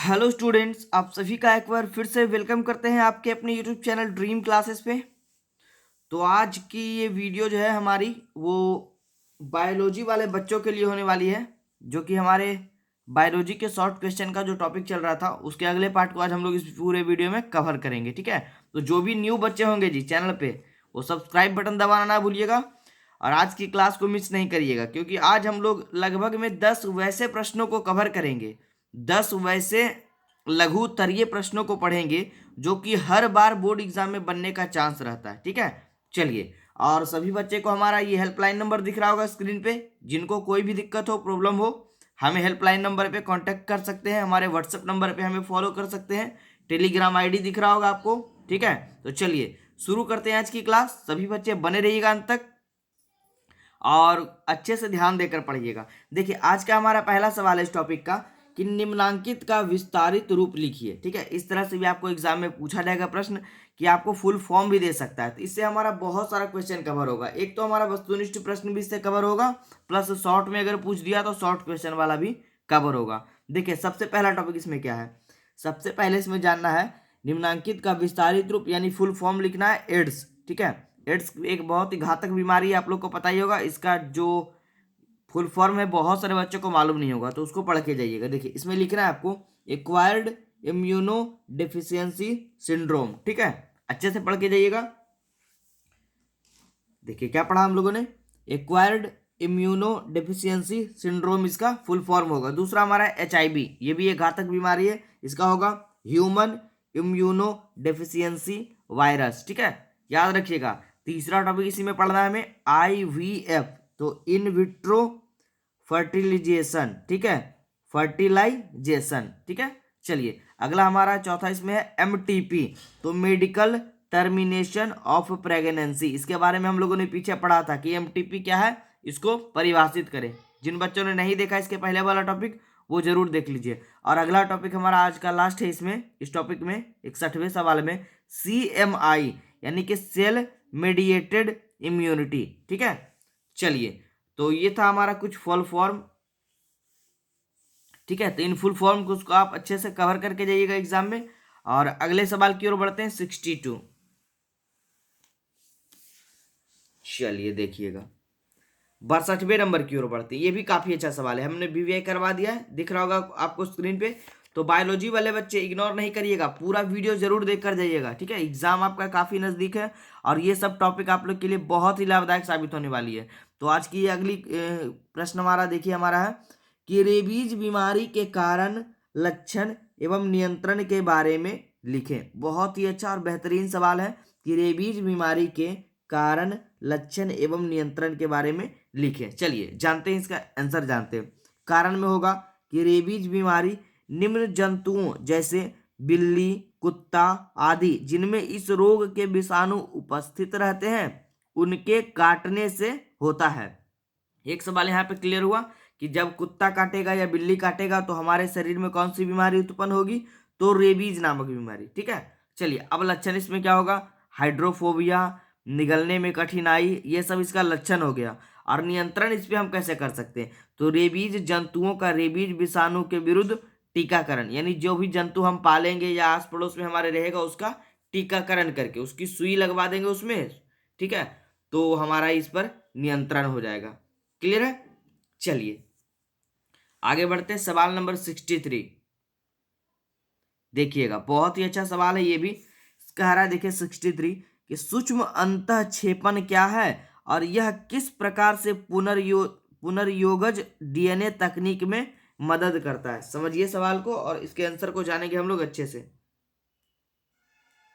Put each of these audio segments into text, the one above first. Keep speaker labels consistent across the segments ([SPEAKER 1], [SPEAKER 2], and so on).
[SPEAKER 1] Hello students, आप सभी का एक बार फिर से वेलकम करते हैं आपके अपने यूट्यूब चैनल ड्रीम क्लासेस पे। तो आज की ये वीडियो जो है हमारी वो बायोलॉजी वाले बच्चों के लिए होने वाली है, जो कि हमारे बायोलॉजी के शॉर्ट क्वेश्चन का जो टॉपिक चल रहा था उसके अगले पार्ट को आज हम लोग इस पूरे वीडियो में कवर करेंगे। ठीक है, तो जो भी न्यू बच्चे होंगे जी चैनल पे, वो सब्सक्राइब बटन दबाना ना भूलिएगा और आज की क्लास को मिस नहीं करिएगा, क्योंकि आज हम लोग लगभग में 10 वैसे प्रश्नों को कवर करेंगे। 10 वैसे लघु तरीय प्रश्नों को पढ़ेंगे जो कि हर बार बोर्ड एग्जाम में बनने का चांस रहता है। ठीक है, चलिए। और सभी बच्चे को हमारा ये हेल्पलाइन नंबर दिख रहा होगा स्क्रीन पे। जिनको कोई भी दिक्कत हो, प्रॉब्लम हो, हमें हेल्पलाइन नंबर पे कांटेक्ट कर सकते हैं। हमारे व्हाट्सएप नंबर पे हमें फॉलो कर सकते हैं। टेलीग्राम आईडी दिख रहा होगा आपको। ठीक है, तो चलिए शुरू करते हैं आज की क्लास। सभी बच्चे बने रहिएगा अंत तक और अच्छे से ध्यान देकर पढ़िएगा। देखिए, आज का हमारा पहला सवाल है इस टॉपिक का कि निम्नांकित का विस्तारित रूप लिखिए। ठीक है, इस तरह से भी आपको एग्जाम में पूछा जाएगा प्रश्न कि आपको फुल फॉर्म भी दे सकता है। तो इससे हमारा बहुत सारा क्वेश्चन कवर होगा। एक तो हमारा वस्तुनिष्ठ प्रश्न भी इससे कवर होगा, प्लस शॉर्ट में अगर पूछ दिया तो शॉर्ट क्वेश्चन वाला भी कवर होगा। देखिए, सबसे पहला टॉपिक इसमें क्या है। सबसे पहले इसमें जानना है निम्नांकित का विस्तारित रूप यानी फुल फॉर्म लिखना है एड्स। ठीक है, एड्स एक बहुत ही घातक बीमारी है, आप लोग को पता ही होगा। इसका जो फुल फॉर्म है बहुत सारे बच्चों को मालूम नहीं होगा, तो उसको पढ़ के जाइएगा। देखिए, इसमें लिखना है आपको एक्वायर्ड इम्यूनो डेफिशिएंसी सिंड्रोम। ठीक है, अच्छे से पढ़ के जाइएगा। देखिए क्या पढ़ा हम लोगों ने, एक्वायर्ड इम्यूनो डेफिशिएंसी सिंड्रोम इसका फुल फॉर्म होगा। दूसरा हमारा HIV, ये भी एक घातक बीमारी है, इसका होगा ह्यूमन इम्यूनो डेफिशिएंसी वायरस। ठीक है, याद रखिएगा। तीसरा टॉपिक इसी में पढ़ना है हमें IVF, तो इन विट्रो फर्टिलाइजेशन। ठीक है, फर्टिलाइजेशन। ठीक है, चलिए अगला हमारा चौथा इसमें है MTP, तो मेडिकल टर्मिनेशन ऑफ प्रेगनेंसी। इसके बारे में हम लोगों ने पीछे पढ़ा था कि MTP क्या है, इसको परिभाषित करें। जिन बच्चों ने नहीं देखा इसके पहले वाला टॉपिक, वो जरूर देख लीजिए। और अगला टॉपिक हमारा आज का लास्ट है इसमें, इस टॉपिक में 61वें सवाल में CMI यानी कि सेल मेडिएटेड इम्यूनिटी। ठीक है, चलिए, तो ये था हमारा कुछ फुल फॉर्म। ठीक है, तो इन फुल फॉर्म को उसको आप अच्छे से कवर करके जाइएगा एग्जाम में। और अगले सवाल की ओर बढ़ते हैं 62। चलिए देखिएगा, 62वें नंबर की ओर बढ़ते हैं। ये भी काफी अच्छा सवाल है, हमने BVI करवा दिया है, दिख रहा होगा आपको स्क्रीन पे। तो बायोलॉजी वाले बच्चे इग्नोर नहीं करिएगा, पूरा वीडियो जरूर देख कर जाइएगा। ठीक है, एग्जाम आपका काफी नजदीक है और ये सब टॉपिक आप लोग के लिए बहुत ही लाभदायक साबित होने वाली है। तो आज की ये अगली प्रश्न हमारा देखिए, हमारा है कि रेबीज बीमारी के कारण, लक्षण एवं नियंत्रण के बारे में लिखें। बहुत ही अच्छा और बेहतरीन सवाल है कि रेबीज बीमारी के कारण, लक्षण एवं नियंत्रण के बारे में लिखें। चलिए जानते हैं इसका आंसर। जानते हैं कारण में होगा कि रेबीज बीमारी निम्न जंतुओं जैसे बिल्ली, कुत्ता आदि जिनमें इस रोग के विषाणु उपस्थित रहते हैं, उनके काटने से होता है। एक सवाल यहाँ पे क्लियर हुआ कि जब कुत्ता काटेगा या बिल्ली काटेगा तो हमारे शरीर में कौन सी बीमारी उत्पन्न होगी, तो रेबीज नामक बीमारी। ठीक है, चलिए अब लक्षण इसमें क्या होगा, हाइड्रोफोबिया, निगलने में कठिनाई, ये सब इसका लक्षण हो गया। और नियंत्रण इस पे हम कैसे कर सकते हैं, तो रेबीज जंतुओं का रेबीज विषाणु के विरुद्ध टीकाकरण, यानी जो भी जंतु हम पालेंगे या आस पड़ोस में हमारे रहेगा उसका टीकाकरण करके उसकी सुई लगवा देंगे उसमें। ठीक है, तो हमारा इस पर नियंत्रण हो जाएगा। क्लियर है, चलिए आगे बढ़ते हैं सवाल नंबर 63। देखिएगा, बहुत ही अच्छा सवाल है ये भी। कह रहा है देखिए 63 कि सूक्ष्म अंतःक्षेपण क्या है और यह किस प्रकार से पुनर्योगज DNA तकनीक में मदद करता है। समझिए सवाल को और इसके आंसर को जानेंगे हम लोग अच्छे से।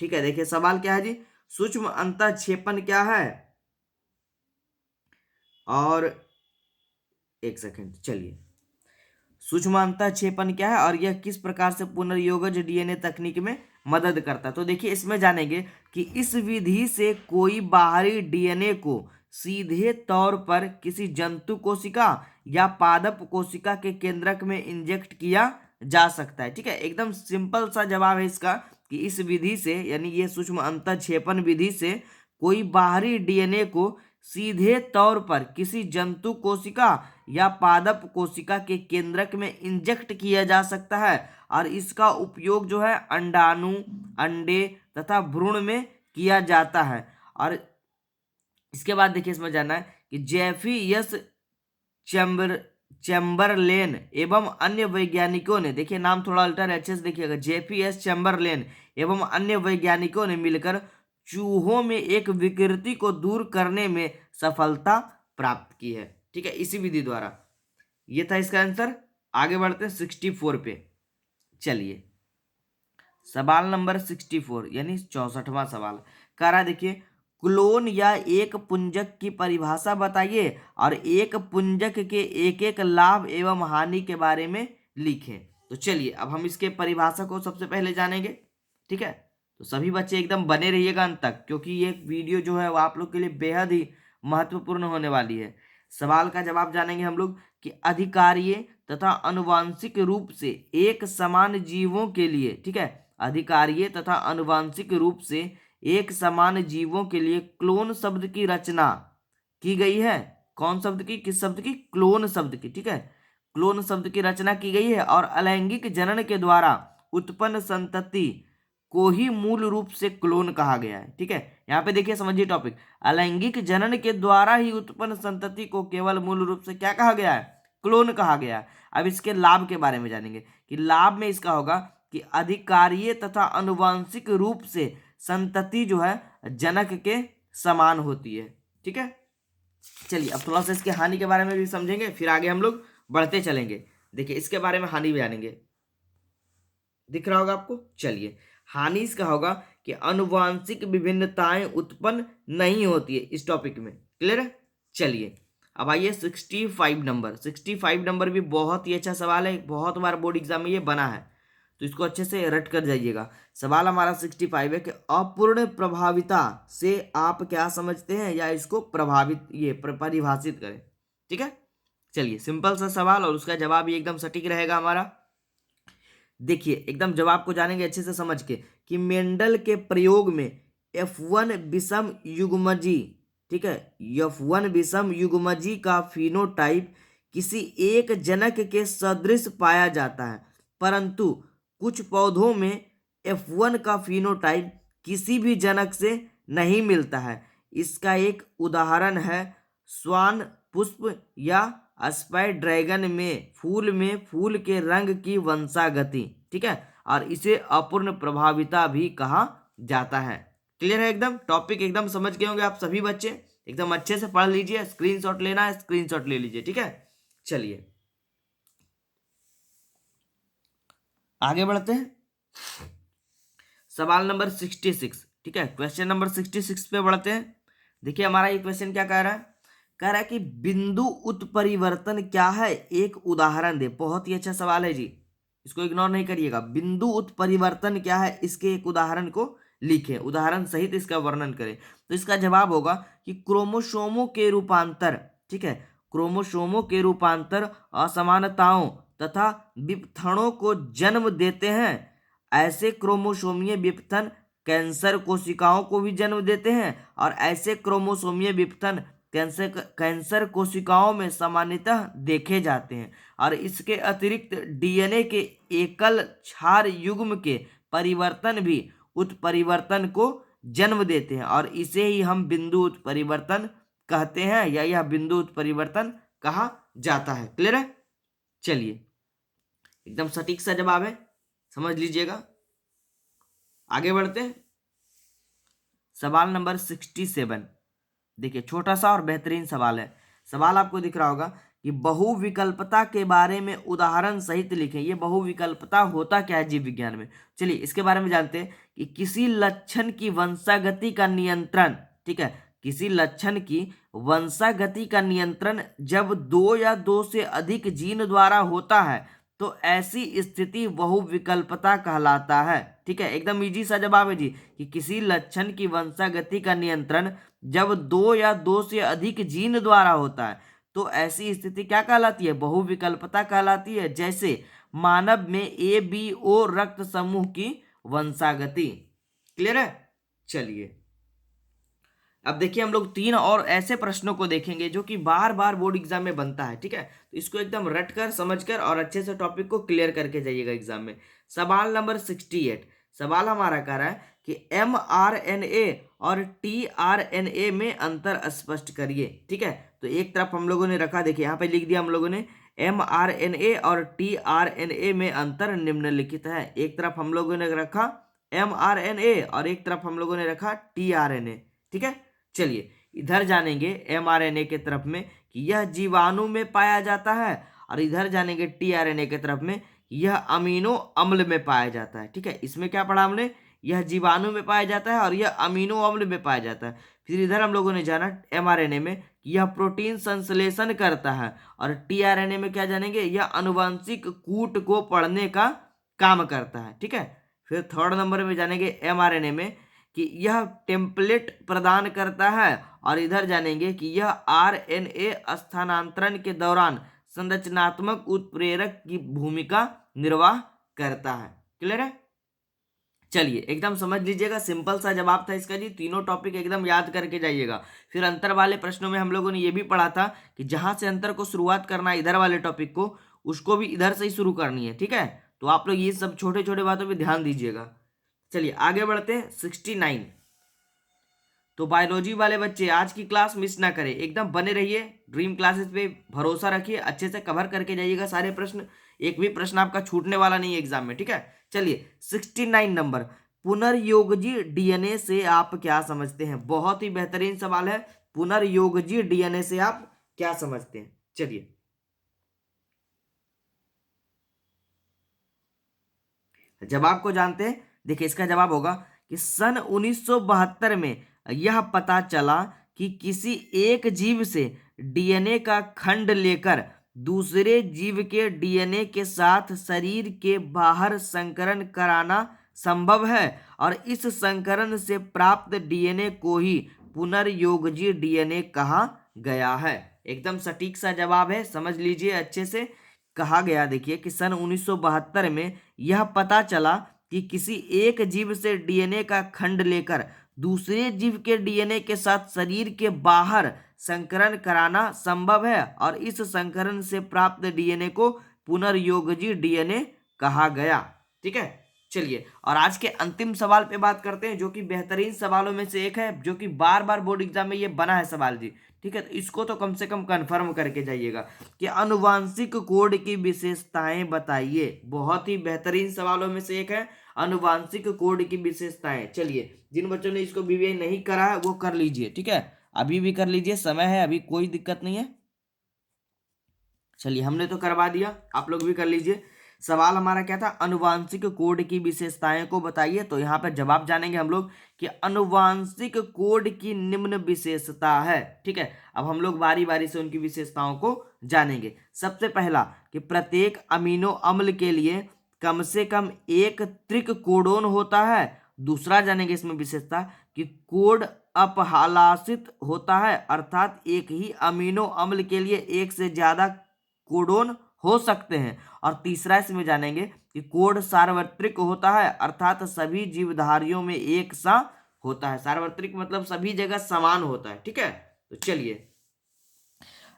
[SPEAKER 1] ठीक है, देखिए सवाल क्या है जी, सूक्ष्म अंतःक्षेपण क्या है, और एक सेकंड, चलिए सूक्ष्म अंतःक्षेपण क्या है और यह किस प्रकार से पुनर्योगज DNA तकनीक में मदद करता है। तो देखिए इसमें जानेंगे कि इस विधि से कोई बाहरी DNA को सीधे तौर पर किसी जंतु कोशिका या पादप कोशिका के केंद्रक में इंजेक्ट किया जा सकता है। ठीक है, एकदम सिंपल सा जवाब है इसका कि इस विधि से, यानी ये सूक्ष्म अंतःक्षेपण विधि से कोई बाहरी DNA को सीधे तौर पर किसी जंतु कोशिका या पादप कोशिका के केंद्रक में इंजेक्ट किया जा सकता है और इसका उपयोग जो है अंडाणु, अंडे तथा भ्रूण में किया जाता है। और इसके बाद देखिए इसमें जानना है कि जेफी यस चैम्बरलेन एवं अन्य वैज्ञानिकों ने, देखिए नाम थोड़ा अल्टर अच्छे से देखिएगा, जेफी एस चैम्बरलेन एवं अन्य वैज्ञानिकों ने मिलकर चूहों में एक विकृति को दूर करने में सफलता प्राप्त की है। ठीक है, इसी विधि द्वारा। ये था इसका आंसर। आगे बढ़ते हैं 64 पे। चलिए सवाल नंबर 64 यानी 64वां सवाल कह रहा है, देखिए क्लोन या एक पुंजक की परिभाषा बताइए और एक पुंजक के एक एक लाभ एवं हानि के बारे में लिखें। तो चलिए अब हम इसके परिभाषा को सबसे पहले जानेंगे। ठीक है, तो सभी बच्चे एकदम बने रहिएगा अंत तक, क्योंकि ये वीडियो जो है वो आप लोग के लिए बेहद ही महत्वपूर्ण होने वाली है। सवाल का जवाब जानेंगे हम लोग कि अधिकारीय तथा अनुवांशिक रूप से एक समान जीवों के लिए, ठीक है, अधिकारीय तथा अनुवांशिक रूप से एक समान जीवों के लिए क्लोन शब्द की रचना की गई है। कौन शब्द की, किस शब्द की? क्लोन शब्द की। ठीक है, क्लोन शब्द की रचना की गई है और अलैंगिक जनन के द्वारा उत्पन्न संतति को ही मूल रूप से क्लोन कहा गया है। ठीक है, यहाँ पे देखिए समझिए टॉपिक, अलैंगिक जनन के द्वारा ही उत्पन्न संतति को केवल मूल रूप से क्या कहा गया है? क्लोन कहा गया है। अब इसके लाभ के बारे में जानेंगे कि लाभ में इसका होगा कि अधिकारीय तथा अनुवांशिक रूप से संतति जो है जनक के समान होती है। ठीक है, चलिए अब थोड़ा सा इसके हानि के बारे में भी समझेंगे, फिर आगे हम लोग बढ़ते चलेंगे। देखिए इसके बारे में हानि भी जानेंगे, दिख रहा होगा आपको। चलिए हानि इसका होगा कि अनुवांशिक विभिन्नताएं उत्पन्न नहीं होती है इस टॉपिक में। क्लियर है? चलिए अब आइए 65 नंबर भी बहुत ही अच्छा सवाल है, बहुत बार बोर्ड एग्जाम में ये बना है, तो इसको अच्छे से रट कर जाइएगा। सवाल हमारा 65 है कि अपूर्ण प्रभाविता से आप क्या समझते हैं, या इसको प्रभावित ये परिभाषित करें। ठीक है, चलिए सिंपल सा सवाल और उसका जवाब ही एकदम सटीक रहेगा हमारा। देखिए एकदम जवाब को जानेंगे अच्छे से समझ के कि मेंडल के प्रयोग में F1 विषम युग्मजी, ठीक है, F1 विषम युग्मजी का फिनोटाइप किसी एक जनक के सदृश पाया जाता है, परंतु कुछ पौधों में F1 का फिनोटाइप किसी भी जनक से नहीं मिलता है। इसका एक उदाहरण है स्वान पुष्प या स्पाइड्रैगन में फूल के रंग की वंशागति। ठीक है, और इसे अपूर्ण प्रभाविता भी कहा जाता है। क्लियर है? एकदम टॉपिक एकदम समझ गए होंगे आप सभी बच्चे, एकदम अच्छे से पढ़ लीजिए। स्क्रीनशॉट लेना है, स्क्रीनशॉट ले लीजिए। ठीक है, चलिए आगे बढ़ते हैं। सवाल नंबर 66, ठीक है, क्वेश्चन नंबर 66 पे बढ़ते हैं। देखिए हमारा ये क्वेश्चन क्या कह रहा है, कह रहा है कि बिंदु उत्परिवर्तन क्या है, एक उदाहरण दे। बहुत ही अच्छा सवाल है जी, इसको इग्नोर नहीं करिएगा। बिंदु उत्परिवर्तन क्या है, इसके एक उदाहरण को लिखें, उदाहरण सहित इसका वर्णन करें। तो इसका जवाब होगा कि क्रोमोसोमों के रूपांतर, ठीक है, क्रोमोसोमों के रूपांतर असमानताओं तथा विपथनों को जन्म देते हैं। ऐसे क्रोमोसोमीय विपथन कैंसर कोशिकाओं को भी जन्म देते हैं और ऐसे क्रोमोसोमीय विपथन कैंसर कोशिकाओं में सामान्यतः देखे जाते हैं। और इसके अतिरिक्त डीएनए के एकल क्षार युग्म के परिवर्तन भी उत्परिवर्तन को जन्म देते हैं और इसे ही हम बिंदु उत्परिवर्तन कहते हैं, या यह बिंदु उत्परिवर्तन कहा जाता है। क्लियर है? चलिए एकदम सटीक सा जवाब है, समझ लीजिएगा। आगे बढ़ते हैं। सवाल नंबर 67, देखिए छोटा सा और बेहतरीन सवाल है। सवाल आपको दिख रहा होगा कि बहुविकल्पता के बारे में उदाहरण सहित लिखें। ये बहुविकल्पता होता क्या है जीव विज्ञान में, चलिए इसके बारे में जानते हैं कि किसी लक्षण की वंशागति का नियंत्रण, ठीक है, किसी लक्षण की वंशागति का नियंत्रण जब दो या दो से अधिक जीन द्वारा होता है तो ऐसी स्थिति बहुविकल्पता कहलाता है। ठीक है, एकदम इजी सा जवाब है जी कि किसी लक्षण की वंशागति का नियंत्रण जब दो या दो से अधिक जीन द्वारा होता है तो ऐसी स्थिति क्या कहलाती है? बहुविकल्पता कहलाती है। जैसे मानव में ABO रक्त समूह की वंशागति। क्लियर है? चलिए अब देखिए हम लोग 3 और ऐसे प्रश्नों को देखेंगे जो कि बार बार बोर्ड एग्जाम में बनता है, ठीक है। तो इसको एकदम रट कर, समझ कर और अच्छे से टॉपिक को क्लियर करके जाइएगा एग्जाम में। सवाल नंबर 68, सवाल हमारा कह रहा है कि mRNA और tRNA में अंतर स्पष्ट करिए, ठीक है। तो एक तरफ हम लोगों ने रखा, देखिए यहाँ पे लिख दिया हम लोगों ने mRNA और tRNA में अंतर निम्नलिखित है। एक तरफ हम लोगों ने रखा mRNA और एक तरफ हम लोगों ने रखा tRNA, ठीक है। चलिए इधर जानेंगे mRNA के तरफ में कि यह जीवाणु में पाया जाता है, और इधर जानेंगे tRNA के तरफ में यह अमीनो अम्ल में पाया जाता है, ठीक है। इसमें क्या पढ़ा हमने, यह जीवाणु में पाया जाता है और यह अमीनो अम्ल में पाया जाता है। फिर इधर हम लोगों ने जाना mRNA में यह प्रोटीन संश्लेषण करता है, और tRNA में क्या जानेंगे, यह आनुवंशिक कूट को पढ़ने का काम करता है, ठीक है। फिर थर्ड नंबर में जानेंगे mRNA में कि यह टेम्पलेट प्रदान करता है, और इधर जानेंगे कि यह आरएनए स्थानांतरण के दौरान संरचनात्मक उत्प्रेरक की भूमिका निर्वाह करता है। क्लियर है? चलिए एकदम समझ लीजिएगा, सिंपल सा जवाब था इसका जी। तीनों टॉपिक एकदम याद करके जाइएगा। फिर अंतर वाले प्रश्नों में हम लोगों ने ये भी पढ़ा था कि जहां से अंतर को शुरुआत करना है इधर वाले टॉपिक को, उसको भी इधर से ही शुरू करनी है, ठीक है। तो आप लोग ये सब छोटे छोटे बातों पे ध्यान दीजिएगा। चलिए आगे बढ़ते हैं। 69, तो बायोलॉजी वाले बच्चे आज की क्लास मिस ना करें, एकदम बने रहिए, ड्रीम क्लासेस पे भरोसा रखिए, अच्छे से कवर करके जाइएगा सारे प्रश्न, एक भी प्रश्न आपका छूटने वाला नहीं है एग्जाम में, ठीक है। चलिए 69 नंबर, पुनर्योजी डीएनए से आप क्या समझते हैं। बहुत ही बेहतरीन सवाल है, पुनर्योजी डीएनए से आप क्या समझते हैं। चलिए जवाब को जानते हैं। देखिए इसका जवाब होगा कि सन 1972 में यह पता चला कि किसी एक जीव से डीएनए का खंड लेकर दूसरे जीव के डीएनए के साथ शरीर के बाहर संकरण कराना संभव है, और इस संकरण से प्राप्त डीएनए को ही पुनर्योजी डीएनए कहा गया है। एकदम सटीक सा जवाब है, समझ लीजिए अच्छे से। कहा गया देखिए कि सन 1972 में यह पता चला कि किसी एक जीव से डीएनए का खंड लेकर दूसरे जीव के डीएनए के साथ शरीर के बाहर संकरण कराना संभव है, और इस संकरण से प्राप्त डीएनए को पुनर्योजी डीएनए कहा गया, ठीक है। चलिए और आज के अंतिम सवाल पे बात करते हैं, जो कि बेहतरीन सवालों में से एक है, जो कि बार बार बोर्ड एग्जाम में ये बना है सवाल जी, ठीक है। तो इसको तो कम से कम कंफर्म करके जाइएगा कि आनुवांशिक कोड की विशेषताएं बताइए। बहुत ही बेहतरीन सवालों में से एक है, आनुवांशिक कोड की विशेषताएं। चलिए जिन बच्चों ने इसको बीबीए नहीं करा है वो कर लीजिए, ठीक है, अभी भी कर लीजिए, समय है अभी, कोई दिक्कत नहीं है। चलिए हमने तो करवा दिया, आप लोग भी कर लीजिए। सवाल हमारा क्या था, अनुवांशिक कोड की विशेषताएं को बताइए। तो यहाँ पर जवाब जानेंगे हम लोग कि अनुवांशिक कोड की निम्न विशेषता है, ठीक है। अब हम लोग बारी बारी से उनकी विशेषताओं को जानेंगे। सबसे पहला कि प्रत्येक अमीनो अम्ल के लिए कम से कम एक त्रिक कोडोन होता है। दूसरा जानेंगे इसमें विशेषता कि कोड अपहलासित होता है, अर्थात एक ही अमीनो अम्ल के लिए एक से ज्यादा कोडोन हो सकते हैं। और तीसरा इसमें जानेंगे कि कोड सार्वत्रिक होता है, अर्थात सभी जीवधारियों में एक सा होता है। सार्वत्रिक मतलब सभी जगह समान होता है, ठीक है। तो चलिए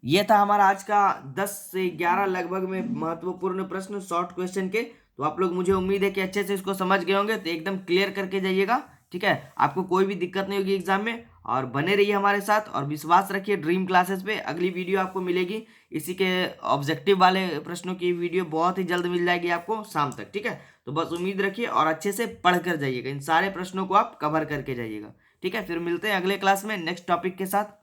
[SPEAKER 1] ये था हमारा आज का 10 से 11 लगभग में महत्वपूर्ण प्रश्न शॉर्ट क्वेश्चन के। तो आप लोग, मुझे उम्मीद है कि अच्छे से इसको समझ गए होंगे, तो एकदम क्लियर करके जाइएगा, ठीक है। आपको कोई भी दिक्कत नहीं होगी एग्जाम में, और बने रहिए हमारे साथ और विश्वास रखिए ड्रीम क्लासेस पे। अगली वीडियो आपको मिलेगी इसी के ऑब्जेक्टिव वाले प्रश्नों की वीडियो बहुत ही जल्द मिल जाएगी आपको शाम तक, ठीक है। तो बस उम्मीद रखिए और अच्छे से पढ़ कर जाइएगा, इन सारे प्रश्नों को आप कवर करके जाइएगा, ठीक है। फिर मिलते हैं अगले क्लास में नेक्स्ट टॉपिक के साथ।